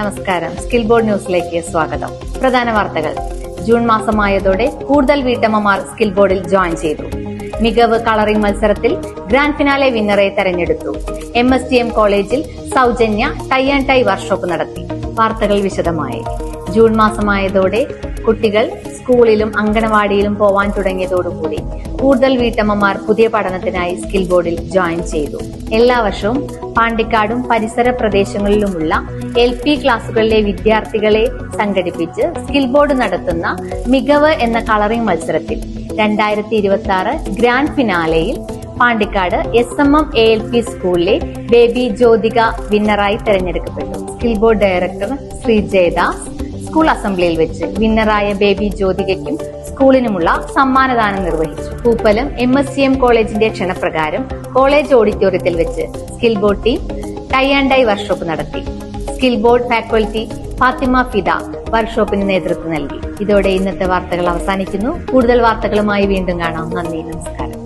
നമസ്കാരം. Skill board ന്യൂസിലേക്ക് സ്വാഗതം. പ്രധാന വാർത്തകൾ. ജൂൺ മാസമായതോടെ കൂടുതൽ വീട്ടമ്മമാർ സ്കിൽ ബോർഡിൽ ജോയിൻ ചെയ്തു. മികവ് കളറിംഗ് മത്സരത്തിൽ ഗ്രാൻഡ് ഫിനാലെ വിന്നറെ തെരഞ്ഞെടുത്തു. MSTM കോളേജിൽ സൗജന്യ ടൈ ആൻഡ് ടൈ വർക്ക്ഷോപ്പ് നടത്തി. വാർത്തകൾ വിശദമായി. ജൂൺ മാസമായതോടെ കുട്ടികൾ സ്കൂളിലും അങ്കണവാടിയിലും പോവാൻ തുടങ്ങിയതോടുകൂടി കൂടുതൽ വീട്ടമ്മമാർ പുതിയ പഠനത്തിനായി സ്കിൽ ബോർഡിൽ ജോയിൻ ചെയ്തു. എല്ലാ വർഷവും പാണ്ടിക്കാടും പരിസര പ്രദേശങ്ങളിലുമുള്ള LP ക്ലാസുകളിലെ വിദ്യാർത്ഥികളെ സംഘടിപ്പിച്ച് സ്കിൽ ബോർഡ് നടത്തുന്ന മികവ് എന്ന കളറിംഗ് മത്സരത്തിൽ 2026 ഗ്രാൻഡ് ഫിനാലെയിൽ പാണ്ടിക്കാട് SMM ALP സ്കൂളിലെ ബേബി ജ്യോതിക വിന്നറായി തെരഞ്ഞെടുക്കപ്പെട്ടു. Skill board director Shri Jayadas school അസംബ്ലിയിൽ വെച്ച് വിന്നറായ ബേബി ജ്യോതികയ്ക്കും സ്കൂളിനുമുള്ള സമ്മാനദാനം നിർവഹിച്ചു. പൂപ്പലം MSTM കോളേജിന്റെ ക്ഷണപ്രകാരം കോളേജ് ഓഡിറ്റോറിയത്തിൽ വെച്ച് skill board team tie and dye workshop നടത്തി. Skill board faculty Fathima Fida വർക്ക്ഷോപ്പിന് നേതൃത്വം നൽകി. ഇതോടെ ഇന്നത്തെ വാർത്തകൾ അവസാനിക്കുന്നു. കൂടുതൽ വാർത്തകളുമായി വീണ്ടും കാണാം. നന്ദി, നമസ്കാരം.